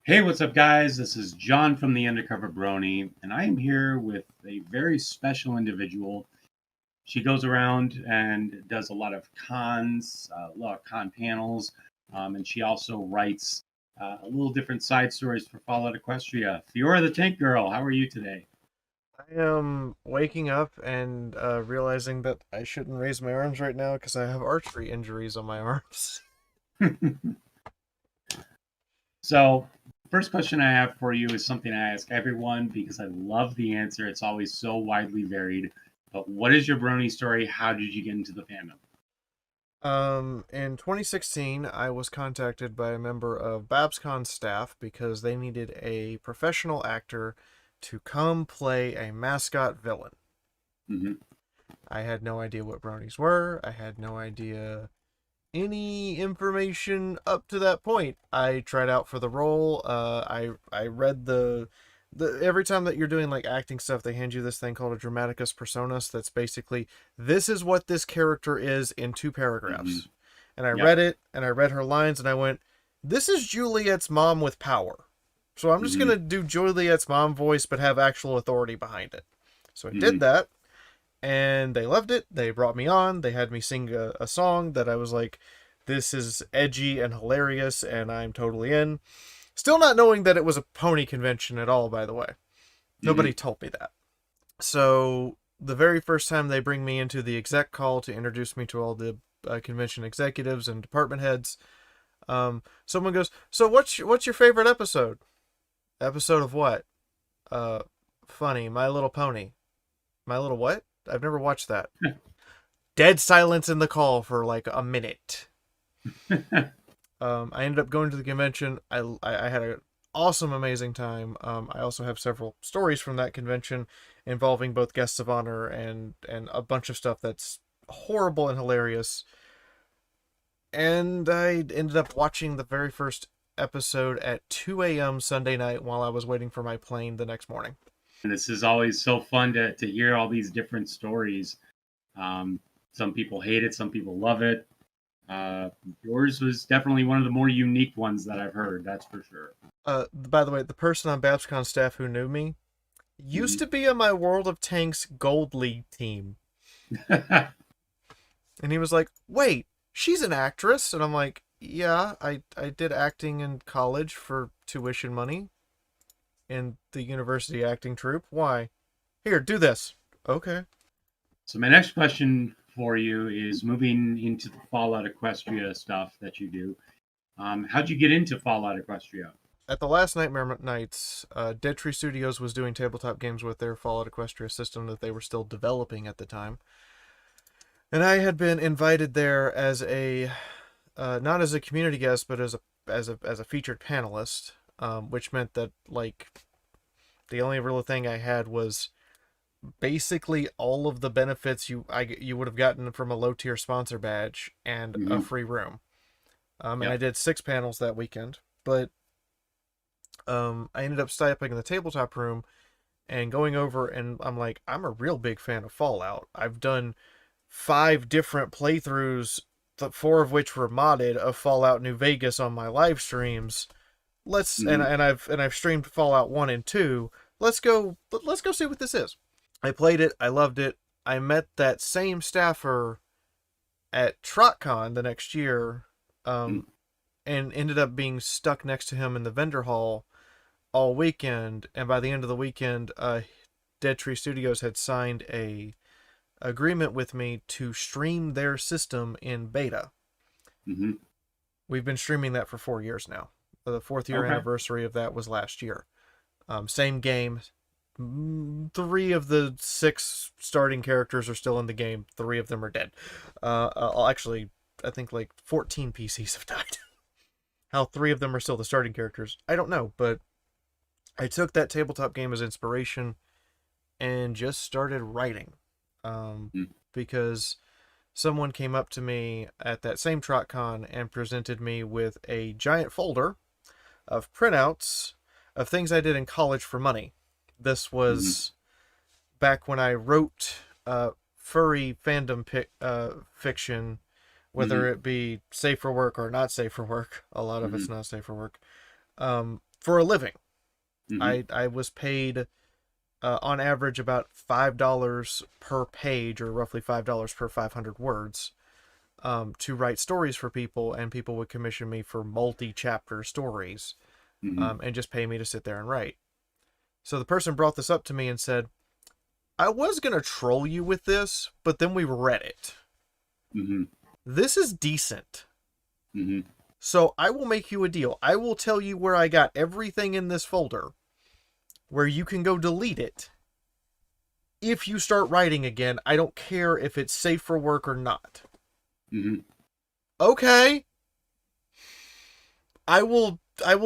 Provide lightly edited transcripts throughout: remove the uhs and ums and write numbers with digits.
Hey, what's up, guys? This is John from TheUndercoverBrony, and I am here with a very special individual. She goes around and does a lot of cons, a lot of con panels, and she also writes a little different side stories for Fallout Equestria. Fiaura the Tank Girl, how are you today? I am waking up and realizing that I shouldn't raise my arms right now because I have archery injuries on my arms. So, first question I have for you is something I ask everyone because I love the answer. It's always so widely varied. But what is your Brony story? How did you get into the fandom? In 2016, I was contacted by a member of BabsCon's staff because they needed a professional actor to come play a mascot villain. Hmm. I had no idea what bronies were. I had no idea any information up to that point. I tried out for the role. I read the every time that you're doing like acting stuff, they hand you this thing called a dramaticus personas. That's basically this is what this character is in two Hmm. paragraphs. And I Yep. read it, and I read her lines, and I went, "This is Juliet's mom with power." So I'm just Hmm. gonna do Juliet's mom voice, but have actual authority behind it. So I did Hmm. that, and they loved it. They brought me on. They had me sing a song that I was like, this is edgy and hilarious, and I'm totally in. Still not knowing that it was a pony convention at all, by the way. Hmm. Nobody told me that. So the very first time they bring me into the exec call to introduce me to all the convention executives and department heads, someone goes, "So what's your favorite episode? Episode of what? Uh, funny, My Little Pony. My Little what? I've never watched that." Dead silence in the call for like a minute. I ended up going to the convention. I had an awesome, amazing time. I also have several stories from that convention involving both guests of honor and a bunch of stuff that's horrible and hilarious. And I ended up watching the very first episode at 2 a.m. Sunday night while I was waiting for my plane the next morning. And this is always so fun to hear all these different stories. Um, some people hate it, some people love it. Uh, Yours was definitely one of the more unique ones that I've heard, that's for sure. By the way, the person on BabsCon staff who knew me used Hmm. to be on my World of Tanks Gold League team. And he was like, "Wait, she's an actress?" And I'm like, "Yeah, I did acting in college for tuition money in the university acting troupe. Why? Here, do this." Okay. So my next question for you is moving into the Fallout Equestria stuff that you do. How'd you get into Fallout Equestria? At the last Nightmare Nights, Dead Tree Studios was doing tabletop games with their Fallout Equestria system that they were still developing at the time. And I had been invited there as a not as a community guest, but as a featured panelist, which meant that like the only real thing I had was basically all of the benefits you would have gotten from a low tier sponsor badge and a Hmm. free room. And I Yep. did 6 panels that weekend, but I ended up stepping in the tabletop room and going over, and I'm like, I'm a real big fan of Fallout. I've done 5 different playthroughs, 4 of which were modded, of Fallout New Vegas on my live streams. Let's and Hmm. and I've streamed Fallout 1 and 2. Let's go see what this is. I played it. I loved it. I met that same staffer at TrotCon the next year, um, and ended up being stuck next to him in the vendor hall all weekend. And by the end of the weekend, Dead Tree Studios had signed a agreement with me to stream their system in beta. Hmm. We've been streaming that for 4 years now. The fourth year Okay. anniversary of that was last year. Same game. 3 of the 6 starting characters are still in the game. 3 of them are dead. Actually, I think like 14 PCs have died. How 3 of them are still the starting characters, I don't know. But I took that tabletop game as inspiration and just started writing. Um, because someone came up to me at that same TrotCon and presented me with a giant folder of printouts of things I did in college for money. This Hmm. was back when I wrote furry fandom fiction, whether Hmm. it be safe for work or not safe for work. A lot of Hmm. it's not safe for work. for a living. Mm-hmm. I was paid on average about $5 per page, or roughly $5 per 500 words, to write stories for people, and people would commission me for multi-chapter stories, Mm-hmm. and just pay me to sit there and write. So the person brought this up to me and said, I was going to troll you with this, but then we read it. Mm-hmm. This is decent. Mm-hmm. So I will make you a deal. I will tell you where I got everything in this folder, where you can go delete it. If you start writing again, I don't care if it's safe for work or not. Mm-hmm. Okay. I will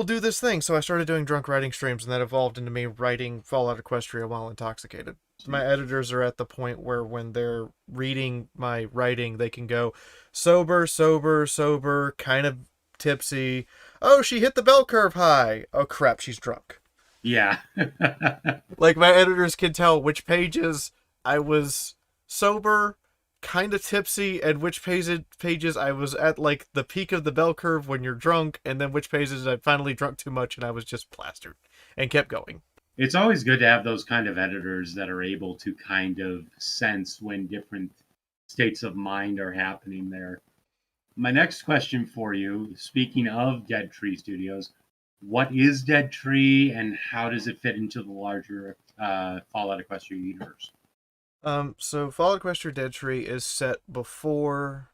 do this thing. So I started doing drunk writing streams, and that evolved into me writing Fallout Equestria while intoxicated. My editors are at the point where when they're reading my writing, they can go sober, sober, sober, kind of tipsy. Oh, she hit the bell curve high. Oh crap, she's drunk. Yeah. Like, my editors can tell which pages I was sober, kind of tipsy, and which pages I was at, like, the peak of the bell curve when you're drunk, and then which pages I finally drunk too much and I was just plastered and kept going. It's always good to have those kind of editors that are able to kind of sense when different states of mind are happening there. My next question for you, speaking of Dead Tree Studios, what is Dead Tree and how does it fit into the larger Fallout Equestria universe? So Fallout Equestria Dead Tree is set before,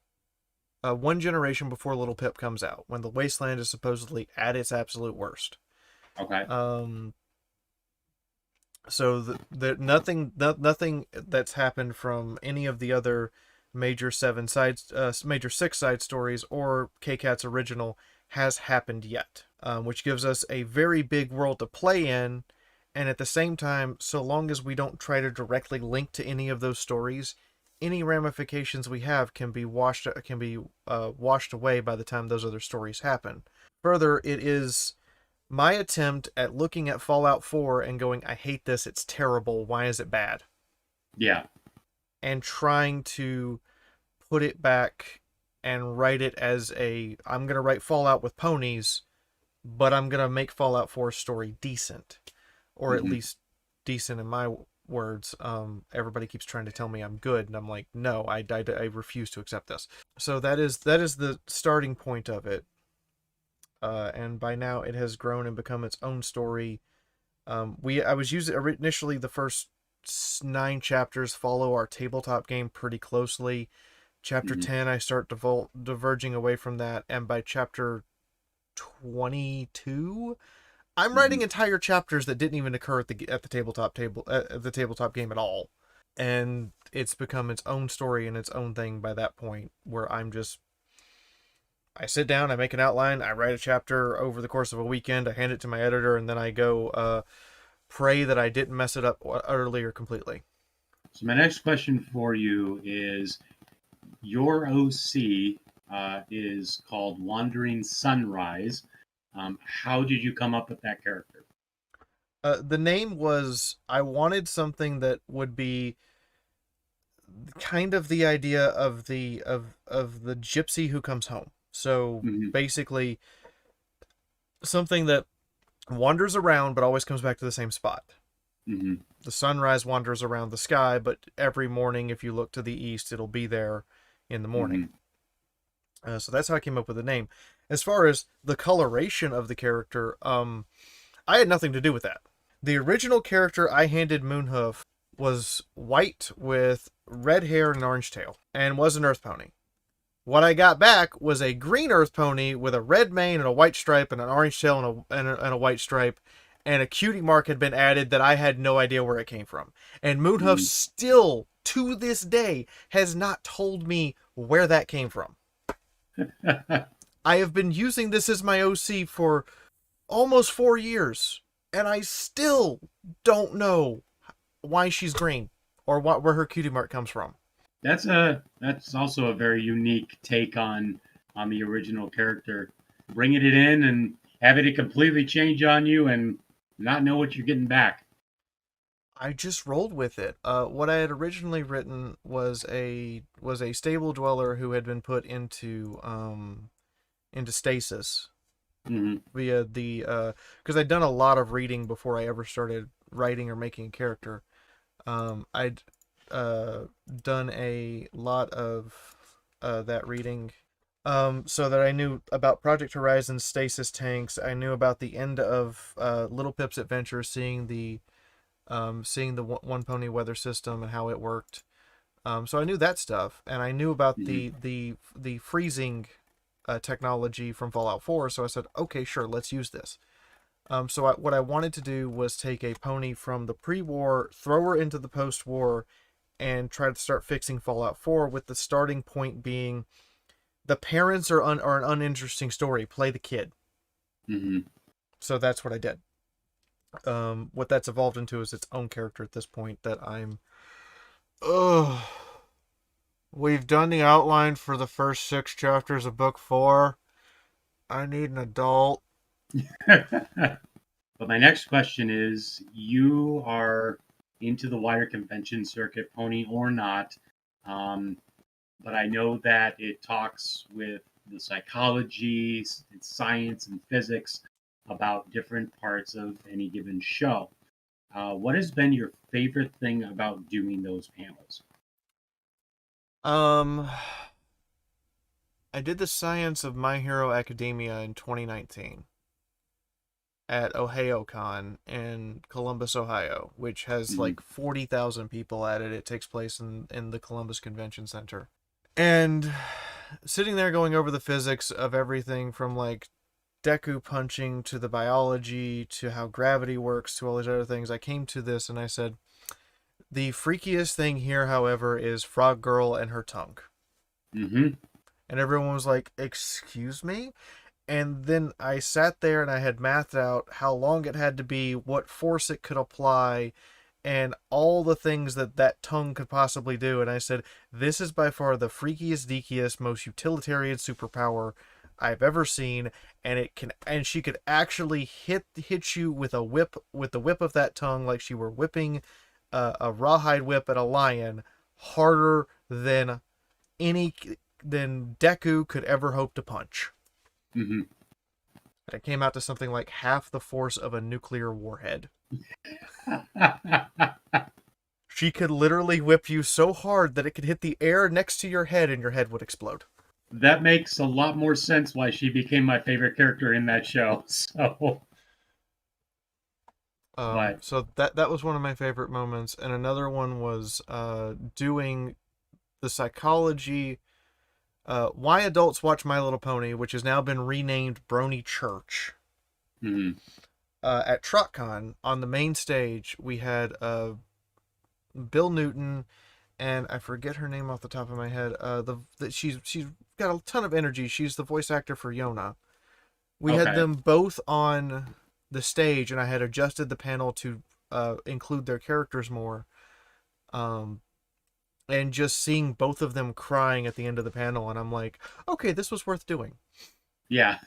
one generation before Little Pip comes out, when the Wasteland is supposedly at its absolute worst. Okay. So nothing that's happened from any of the other major major 6 side stories or K-Cat's original has happened yet, which gives us a very big world to play in. And at the same time, so long as we don't try to directly link to any of those stories, any ramifications we have can be washed away by the time those other stories happen. Further, it is my attempt at looking at Fallout 4 and going, I hate this, it's terrible, why is it bad? Yeah. And trying to put it back and write it as I'm going to write Fallout with ponies, but I'm going to make Fallout 4's story decent. Or at least decent in my words. Everybody keeps trying to tell me I'm good, and I'm like, no, I refuse to accept this. So that is the starting point of it. And by now it has grown and become its own story. I was using initially the first 9 chapters follow our tabletop game pretty closely. Chapter 10, I start diverging away from that, and by chapter 22, I'm writing entire chapters that didn't even occur at the tabletop game at all, and it's become its own story and its own thing by that point, where I sit down, I make an outline, I write a chapter over the course of a weekend, I hand it to my editor, and then I go pray that I didn't mess it up utterly or completely. So my next question for you is, your OC is called Wandering Sunrise. How did you come up with that character? The name was, I wanted something that would be kind of the idea of the gypsy who comes home. So basically something that wanders around but always comes back to the same spot. The sunrise wanders around the sky, but every morning if you look to the east, it'll be there in the morning. So that's how I came up with the name. As far as the coloration of the character, I had nothing to do with that. The original character I handed Moonhoof was white with red hair and an orange tail, and was an earth pony. What I got back was a green earth pony with a red mane and a white stripe and an orange tail and a white stripe, and a cutie mark had been added that I had no idea where it came from. And Moonhoof still, to this day, has not told me where that came from. I have been using this as my OC for almost 4 years, and I still don't know why she's green or where her cutie mark comes from. That's also a very unique take on the original character. Bringing it in and having it completely change on you and not know what you're getting back. I just rolled with it. What I had originally written was a stable dweller who had been put into stasis, Hmm. via the because I'd done a lot of reading before I ever started writing or making a character. I'd done a lot of that reading, so that I knew about Project Horizon's stasis tanks. I knew about the end of Little Pip's adventure, seeing the one pony weather system and how it worked. So I knew that stuff, and I knew about Hmm. the freezing technology from Fallout 4. So I said, okay, sure, let's use this. What I wanted to do was take a pony from the pre-war, throw her into the post-war, and try to start fixing Fallout 4, with the starting point being the parents are an uninteresting story. Play the kid. Hmm. So that's what I did. What that's evolved into is its own character at this point that I'm. Ugh. We've done the outline for the first 6 chapters of book 4. I need an adult. But my next question is, you are into the wider convention circuit, pony or not. Um, but I know that it talks with the psychology, science, and physics about different parts of any given show. What has been your favorite thing about doing those panels? Um, I did the science of My Hero Academia in 2019 at OhioCon in Columbus, Ohio, which has Hmm. like 40,000 people at it. It takes place in the Columbus Convention Center. And sitting there going over the physics of everything from like Deku punching to the biology to how gravity works to all these other things, I came to this and I said, the freakiest thing here, however, is Frog Girl and her tongue. Hmm. And everyone was like, excuse me? And then I sat there and I had mathed out how long it had to be, what force it could apply, and all the things that tongue could possibly do. And I said, this is by far the freakiest, deakiest, most utilitarian superpower I've ever seen. And she could actually hit you with the whip of that tongue, like she were whipping a rawhide whip at a lion, harder any than Deku could ever hope to punch. Hmm. And it came out to something like half the force of a nuclear warhead. She could literally whip you so hard that it could hit the air next to your head and your head would explode. That makes a lot more sense why she became my favorite character in that show. So, but So that was one of my favorite moments, and another one was doing the psychology. Why adults watch My Little Pony, which has now been renamed Brony Church. mhm. At TrotCon on the main stage, we had Bill Newton, and I forget her name off the top of my head. She's got a ton of energy. She's the voice actor for Yona. We had Okay. them both on the stage, and I had adjusted the panel to include their characters more. Um, and just seeing both of them crying at the end of the panel, and I'm like, okay, this was worth doing. Yeah.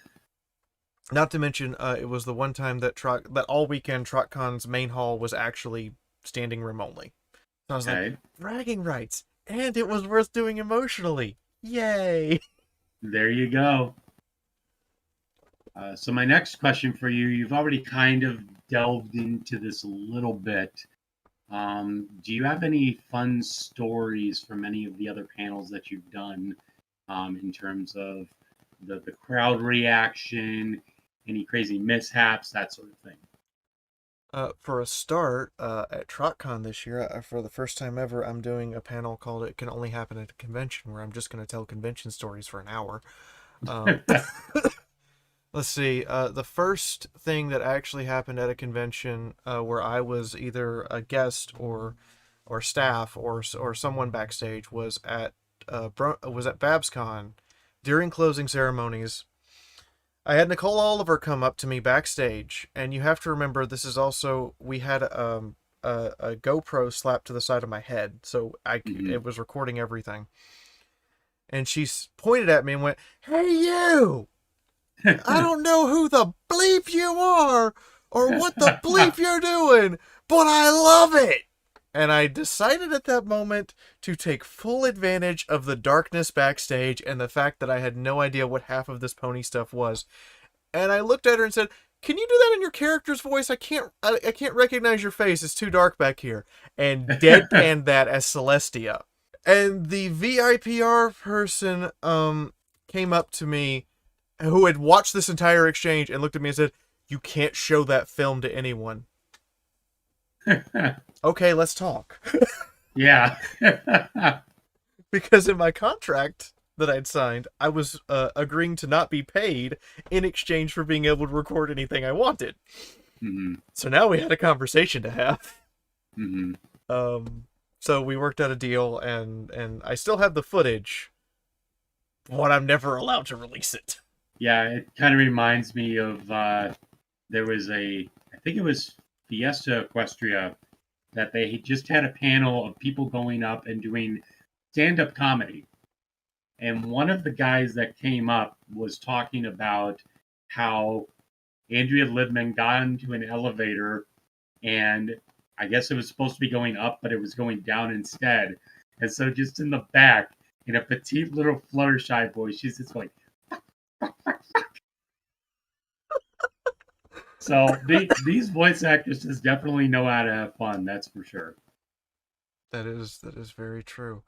Not to mention, it was the one time that all weekend TrotCon's main hall was actually standing room only. So I was like, Okay. bragging rights, and it was worth doing emotionally. Yay! There you go. So my next question for you, you've already kind of delved into this a little bit. Do you have any fun stories from any of the other panels that you've done, in terms of the crowd reaction, any crazy mishaps, that sort of thing? For a start, at TrotCon this year, for the first time ever, I'm doing a panel called "It Can Only Happen at a Convention," where I'm just going to tell convention stories for an hour. Um, let's see. The first thing that actually happened at a convention, where I was either a guest or staff or someone backstage, was at BabsCon during closing ceremonies. I had Nicole Oliver come up to me backstage, and you have to remember this is also we had a GoPro slapped to the side of my head, so Hmm. it was recording everything. And she pointed at me and went, "Hey you! I don't know who the bleep you are or what the bleep you're doing, but I love it." And I decided at that moment to take full advantage of the darkness backstage and the fact that I had no idea what half of this pony stuff was. And I looked at her and said, "Can you do that in your character's voice? I can't recognize your face. It's too dark back here." And deadpanned that as Celestia. And the VIPR person came up to me, who had watched this entire exchange, and looked at me and said, "You can't show that film to anyone." Okay, let's talk. Yeah. Because in my contract that I'd signed, I was agreeing to not be paid in exchange for being able to record anything I wanted. Mm-hmm. So now we had a conversation to have. Mm-hmm. So we worked out a deal, and I still have the footage, but I'm never allowed to release it. Yeah, it kind of reminds me of there was I think it was Fiesta Equestria, that they just had a panel of people going up and doing stand-up comedy. And one of the guys that came up was talking about how Andrea Libman got into an elevator, and I guess it was supposed to be going up, but it was going down instead. And so just in the back, in a petite little Fluttershy voice, she's just going, so these voice actresses definitely know how to have fun, that's for sure. That is very true.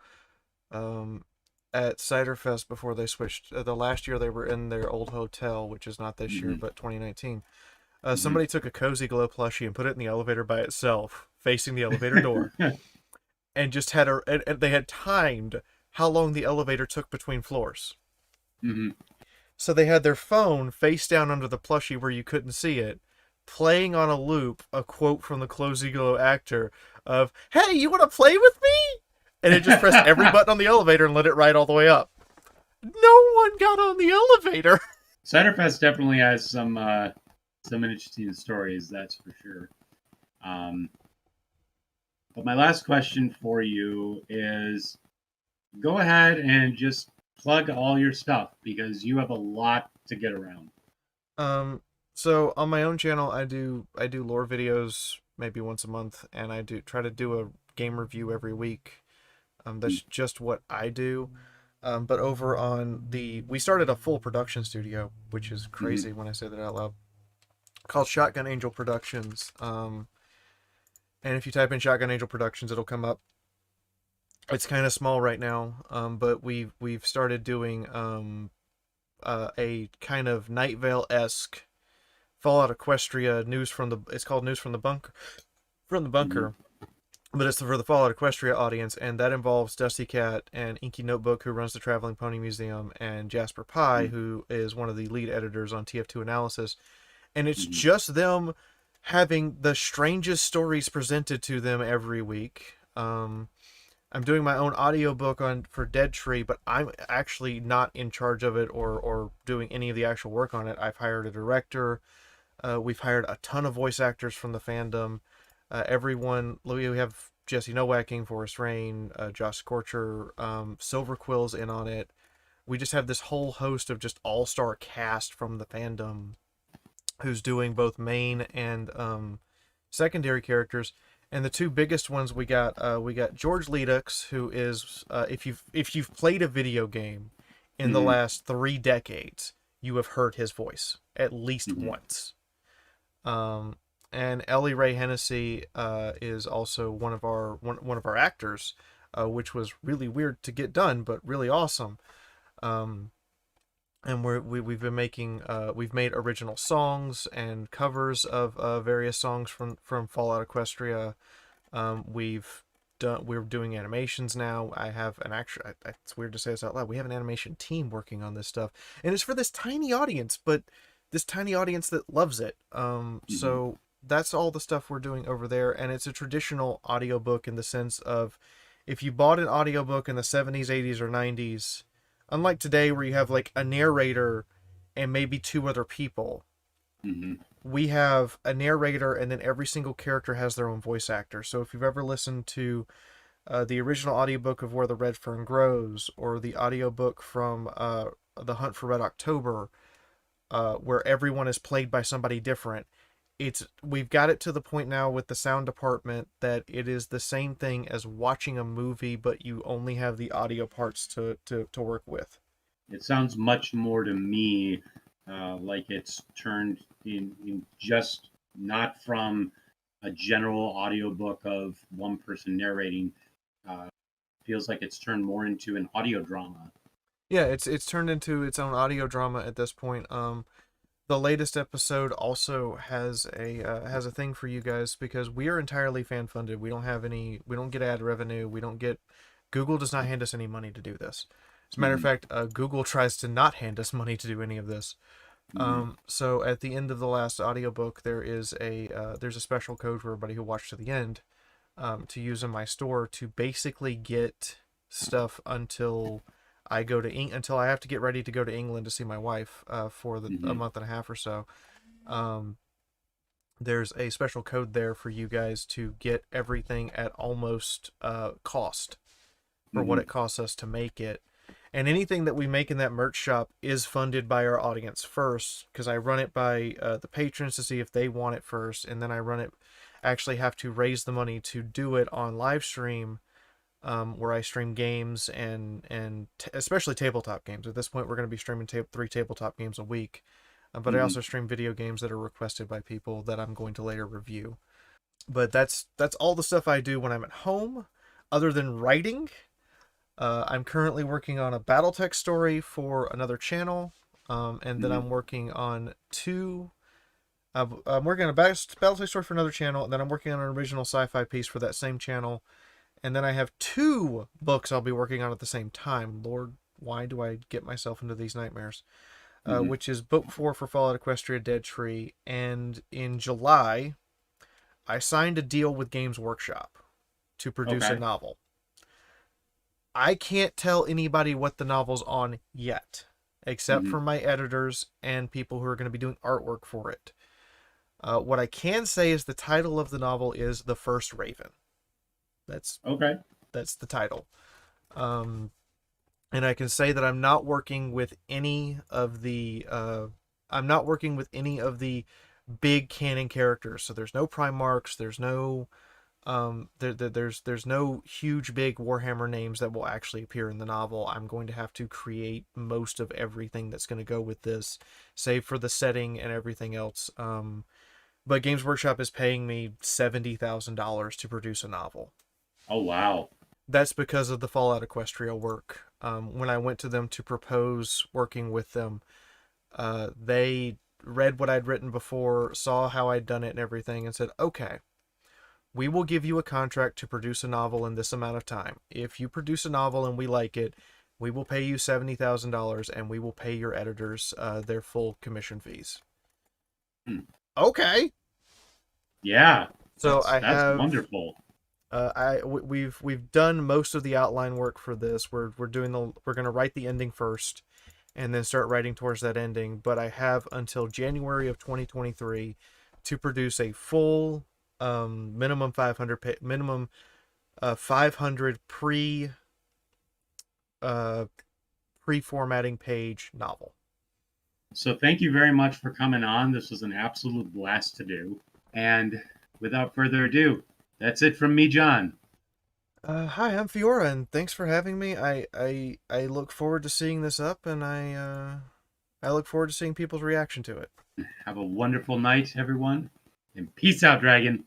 At Cider Fest, before they switched, the last year they were in their old hotel, which is not this year, but 2019. Somebody took a Cozy Glow plushie and put it in the elevator by itself, facing the elevator door, and just had and they had timed how long the elevator took between floors. Mm-hmm. So they had their phone face down under the plushie where you couldn't see it, playing on a loop a quote from the Cozy Glow actor of, "Hey, you want to play with me?" And it just pressed every button on the elevator and let it ride all the way up. No one got on the elevator. Ciderfest definitely has some interesting stories, that's for sure. But my last question for you is, go ahead and just plug all your stuff, because you have a lot to get around. So on my own channel, I do lore videos maybe once a month, and I do try to do a game review every week. That's just what I do. But over on we started a full production studio, which is crazy when I say that out loud, called Shotgun Angel Productions. And if you type in Shotgun Angel Productions, it'll come up. It's kind of small right now, but we've started doing a kind of Night Vale-esque Fallout Equestria it's called News from the Bunker, but it's for the Fallout Equestria audience, and that involves Dusty Cat and Inky Notebook, who runs the Traveling Pony Museum, and Jasper Pye, who is one of the lead editors on TF2 Analysis, and it's just them having the strangest stories presented to them every week. I'm doing my own audiobook for Dead Tree, but I'm actually not in charge of it or doing any of the actual work on it. I've hired a director. We've hired a ton of voice actors from the fandom. Everyone, we have Jesse Nowacking, Forrest Rain, Josh Scorcher, Silver Quill's in on it. We just have this whole host of just all-star cast from the fandom who's doing both main and secondary characters. And the two biggest ones we got George Ledux, who is if you've played a video game in the last 3 decades, you have heard his voice at least once. And Ellie Ray Hennessy is also one of our actors, which was really weird to get done, but really awesome. And we've been making we've made original songs and covers of various songs from Fallout Equestria. We're doing animations now. I have an actual, it's weird to say this out loud, we have an animation team working on this stuff, and it's for this tiny audience, but this tiny audience that loves it. So that's all the stuff we're doing over there, and it's a traditional audiobook in the sense of, if you bought an audiobook in the 70s, 80s, or 90s, unlike today where you have like a narrator and maybe 2 other people, we have a narrator, and then every single character has their own voice actor. So if you've ever listened to the original audiobook of Where the Red Fern Grows, or the audiobook from The Hunt for Red October, where everyone is played by somebody different, we've got it to the point now with the sound department that it is the same thing as watching a movie, but you only have the audio parts to work with. It sounds much more to me like it's turned in just not from a general audiobook of one person narrating. Uh, Feels like it's turned more into an audio drama. Yeah, it's turned into its own audio drama at this point. The latest episode also has a thing for you guys because we are entirely fan funded. We don't get ad revenue. Google does not hand us any money to do this. As a matter of Mm-hmm. fact, Google tries to not hand us money to do any of this. Mm-hmm. So at the end of the last audiobook, there's a special code for everybody who watched to the end, to use in my store to basically get stuff until until I have to get ready to go to England to see my wife for a Mm-hmm. month and a half or so. Um, there's a special code there for you guys to get everything at almost cost for what Mm-hmm. it costs us to make it. And anything that we make in that merch shop is funded by our audience first, because I run it by the patrons to see if they want it first, and then actually have to raise the money to do it on live stream, where I stream games and especially tabletop games. At this point, we're going to be streaming 3 tabletop games a week, but I Mm-hmm. also stream video games that are requested by people that I'm going to later review. But that's all the stuff I do when I'm at home, other than writing. I'm currently working on a BattleTech story for another channel, and then Mm-hmm. I'm working on I'm working on a BattleTech story for another channel, and then I'm working on an original sci-fi piece for that same channel, and then I have 2 books I'll be working on at the same time. Lord, why do I get myself into these nightmares? Mm-hmm. Which is book 4 for Fallout Equestria Dead Tree, and in July, I signed a deal with Games Workshop to produce a Okay. novel. I can't tell anybody what the novel's on yet, except Mm-hmm. for my editors and people who are going to be doing artwork for it. What I can say is the title of the novel is The First Raven. That's Okay. that's the title. Um, and I can say that I'm not working with any of the big canon characters. So there's no Primarchs, there's no there's no huge big Warhammer names that will actually appear in the novel. I'm going to have to create most of everything that's going to go with this, save for the setting and everything else. But Games Workshop is paying me $70,000 to produce a novel. Oh wow. That's because of the Fallout Equestria work. When I went to them to propose working with them, they read what I'd written before, saw how I'd done it and everything, and said, okay, we will give you a contract to produce a novel in this amount of time. If you produce a novel and we like it, we will pay you $70,000 and we will pay your editors their full commission fees. Hmm. Okay. Yeah. So That's wonderful. we've done most of the outline work for this. We're going to write the ending first and then start writing towards that ending, but I have until January of 2023 to produce a full minimum 500 pre-formatting page novel. So thank you very much for coming on. This was an absolute blast to do. And without further ado, that's it from me, John. Hi, I'm Fiora, and thanks for having me. I look forward to seeing this up, and I look forward to seeing people's reaction to it. Have a wonderful night, everyone. And peace out, Dragon.